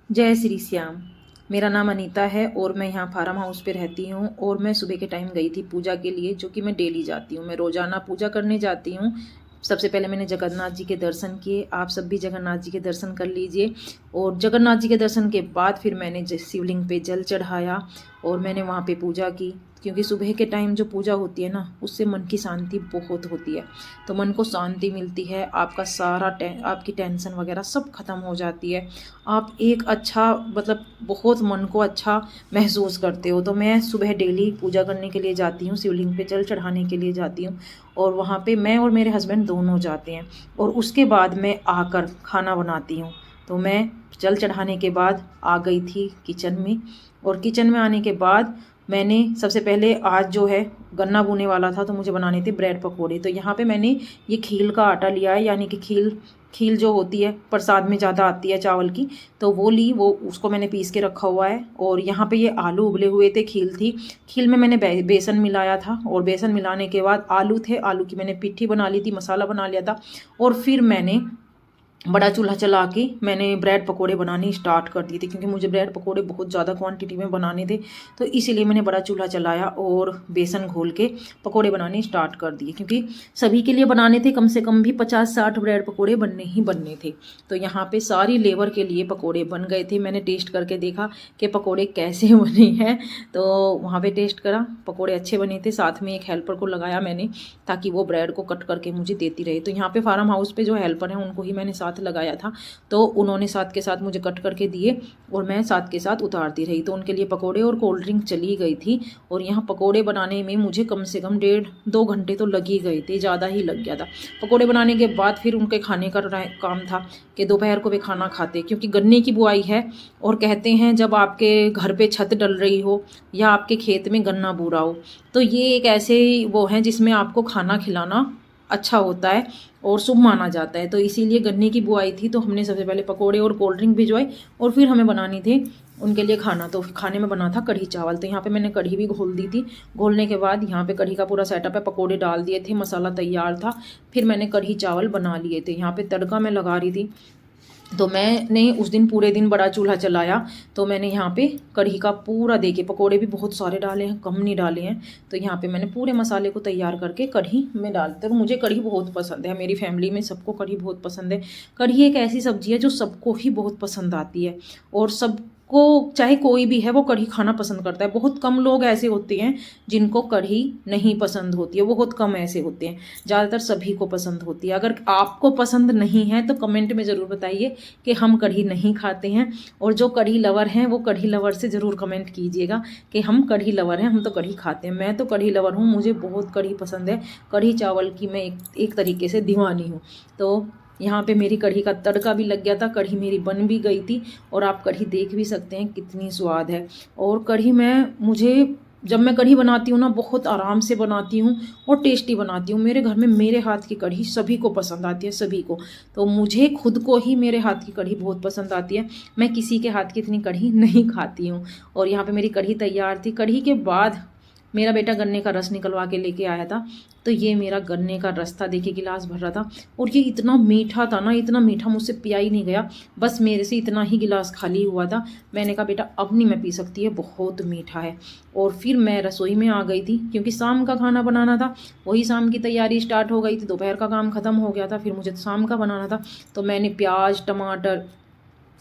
जय श्री श्याम। मेरा नाम अनीता है और मैं यहाँ फार्म हाउस पे रहती हूँ। और मैं सुबह के टाइम गई थी पूजा के लिए, जो कि मैं डेली जाती हूँ। मैं रोज़ाना पूजा करने जाती हूँ। सबसे पहले मैंने जगन्नाथ जी के दर्शन किए। आप सब भी जगन्नाथ जी के दर्शन कर लीजिए। और जगन्नाथ जी के दर्शन के बाद फिर मैंने शिवलिंग पे जल चढ़ाया और मैंने वहाँ पे पूजा की। क्योंकि सुबह के टाइम जो पूजा होती है ना, उससे मन की शांति बहुत होती है। तो मन को शांति मिलती है, आपका सारा आपकी टेंशन वगैरह सब खत्म हो जाती है। आप एक अच्छा मतलब बहुत मन को अच्छा महसूस करते हो। तो मैं सुबह डेली पूजा करने के लिए जाती हूँ, शिवलिंग पे जल चढ़ाने के लिए जाती हूँ। और वहाँ पे मैं और मेरे हस्बैंड दोनों जाते हैं। और उसके बाद मैं आकर खाना बनाती हूँ। तो मैं जल चढ़ाने के बाद आ गई थी किचन में। और किचन में आने के बाद मैंने सबसे पहले आज जो है गन्ना भूने वाला था, तो मुझे बनाने थे ब्रेड पकोड़े। तो यहाँ पे मैंने ये खील का आटा लिया है, यानी कि खील जो होती है प्रसाद में ज़्यादा आती है चावल की, तो वो ली, वो उसको मैंने पीस के रखा हुआ है। और यहाँ पे ये आलू उबले हुए थे, खील थी। खील में मैंने बेसन मिलाया था और बेसन मिलाने के बाद आलू थे, आलू की मैंने पिट्ठी बना ली थी, मसाला बना लिया था। और फिर मैंने बड़ा चूल्हा चला के मैंने ब्रेड पकोड़े बनाने स्टार्ट कर दिए थे, क्योंकि मुझे ब्रेड पकोड़े बहुत ज़्यादा क्वांटिटी में बनाने थे। तो इसीलिए मैंने बड़ा चूल्हा चलाया और बेसन घोल के पकोड़े बनाने स्टार्ट कर दिए, क्योंकि सभी के लिए बनाने थे। कम से कम भी 50-60 ब्रेड पकोड़े बनने ही बनने थे। तो यहाँ पे सारी लेबर के लिए पकोड़े बन गए थे। मैंने टेस्ट करके देखा कि पकोड़े कैसे बने हैं, तो वहाँ पर टेस्ट करा, पकोड़े अच्छे बने थे। साथ में एक हेल्पर को लगाया मैंने, ताकि वो ब्रेड को कट करके मुझे देती रहे। तो यहाँ पे फार्म हाउस पे जो हेल्पर हैं उनको ही मैंने साथ लगाया था, तो उन्होंने साथ के साथ मुझे कट करके दिए और मैं साथ के साथ उतारती रही। तो उनके लिए पकोड़े और कोल्ड ड्रिंक चली गई थी। और यहाँ पकोड़े बनाने में मुझे कम से कम 1.5-2 घंटे तो लग ही गए थे, ज़्यादा ही लग गया था। पकोड़े बनाने के बाद फिर उनके खाने का काम था कि दोपहर को वे खाना खाते, क्योंकि गन्ने की बुआई है। और कहते हैं जब आपके घर पे छत डल रही हो या आपके खेत में गन्ना बू रहा हो, तो ये एक ऐसे वो हैं जिसमें आपको खाना खिलाना अच्छा होता है और शुभ माना जाता है। तो इसीलिए गन्ने की बुआई थी, तो हमने सबसे पहले पकोड़े और कोल्ड ड्रिंक भिजवाई और फिर हमें बनानी थी उनके लिए खाना। तो खाने में बना था कढ़ी चावल। तो यहाँ पे मैंने कढ़ी भी घोल दी थी। घोलने के बाद यहाँ पे कढ़ी का पूरा सेटअप है, पकोड़े डाल दिए थे, मसाला तैयार था। फिर मैंने कढ़ी चावल बना लिए थे। यहाँ पे तड़का मैं लगा रही थी। तो मैंने उस दिन पूरे दिन बड़ा चूल्हा चलाया। तो मैंने यहाँ पे कढ़ी का पूरा, देखिए पकोड़े भी बहुत सारे डाले हैं, कम नहीं डाले हैं। तो यहाँ पे मैंने पूरे मसाले को तैयार करके कढ़ी में डालते। और मुझे कढ़ी बहुत पसंद है, मेरी फैमिली में सबको कढ़ी बहुत पसंद है। कढ़ी एक ऐसी सब्जी है जो सबको ही बहुत पसंद आती है। और सबको, चाहे कोई भी है, वो कढ़ी खाना पसंद करता है। बहुत कम लोग ऐसे होते हैं जिनको कढ़ी नहीं पसंद होती है, बहुत कम ऐसे होते हैं। ज़्यादातर सभी को पसंद होती है। अगर आपको पसंद नहीं है तो कमेंट में ज़रूर बताइए कि हम कढ़ी नहीं खाते हैं। और जो कढ़ी लवर हैं वो कढ़ी लवर से ज़रूर कमेंट कीजिएगा कि हम कढ़ी लवर हैं, हम तो कढ़ी खाते हैं। मैं तो कढ़ी लवर हूँ, मुझे बहुत कढ़ी पसंद है। कढ़ी चावल की मैं एक तरीके से दीवानी हूँ। तो यहाँ पे मेरी कढ़ी का तड़का भी लग गया था, कढ़ी मेरी बन भी गई थी। और आप कढ़ी देख भी सकते हैं कितनी स्वाद है। और कढ़ी जब मैं कढ़ी बनाती हूँ ना, बहुत आराम से बनाती हूँ और टेस्टी बनाती हूँ। मेरे घर में मेरे हाथ की कढ़ी सभी को पसंद आती है, सभी को। तो मुझे खुद को ही मेरे हाथ की कढ़ी बहुत पसंद आती है। मैं किसी के हाथ की इतनी कढ़ी नहीं खाती हूँ। और यहाँ पे मेरी कढ़ी तैयार थी। कढ़ी के बाद मेरा बेटा गन्ने का रस निकलवा के लेके आया था। तो ये मेरा गन्ने का रस था, देखिए गिलास भर रहा था। और ये इतना मीठा था ना, इतना मीठा मुझसे पिया ही नहीं गया। बस मेरे से इतना ही गिलास खाली हुआ था। मैंने कहा बेटा अब नहीं मैं पी सकती, है बहुत मीठा है। और फिर मैं रसोई में आ गई थी, क्योंकि शाम का खाना बनाना था। वही शाम की तैयारी स्टार्ट हो गई थी, दोपहर का काम ख़त्म हो गया था, फिर मुझे शाम का बनाना था। तो मैंने प्याज, टमाटर,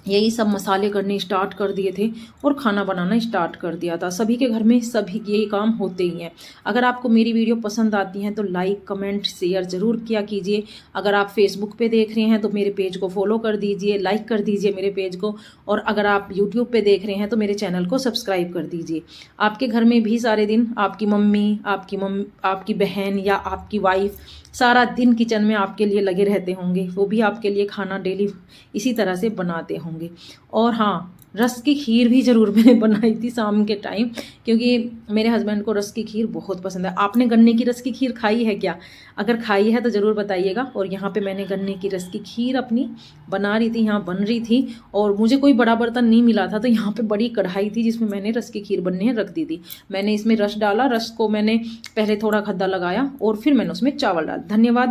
यही सब मसाले करने स्टार्ट कर दिए थे और खाना बनाना स्टार्ट कर दिया था। सभी के घर में सभी यही काम होते ही हैं। अगर आपको मेरी वीडियो पसंद आती हैं तो लाइक, कमेंट, शेयर ज़रूर किया कीजिए। अगर आप फेसबुक पे देख रहे हैं तो मेरे पेज को फॉलो कर दीजिए, लाइक कर दीजिए मेरे पेज को। और अगर आप यूट्यूब पे देख रहे हैं तो मेरे चैनल को सब्सक्राइब कर दीजिए। आपके घर में भी सारे दिन आपकी मम्मी, आपकी बहन या आपकी वाइफ सारा दिन किचन में आपके लिए लगे रहते होंगे, वो भी आपके लिए खाना डेली इसी तरह से बनाते होंगे। और हाँ, रस की खीर भी ज़रूर मैंने बनाई थी शाम के टाइम, क्योंकि मेरे हस्बैंड को रस की खीर बहुत पसंद है। आपने गन्ने की रस की खीर खाई है क्या? अगर खाई है तो ज़रूर बताइएगा। और यहाँ पे मैंने गन्ने की रस की खीर अपनी बना रही थी, यहाँ बन रही थी। और मुझे कोई बड़ा बर्तन नहीं मिला था, तो यहाँ पे बड़ी कढ़ाई थी जिसमें मैंने रस की खीर बनने रख दी थी। मैंने इसमें रस डाला, रस को मैंने पहले थोड़ा खद्दा लगाया और फिर मैंने उसमें चावल डाला। धन्यवाद।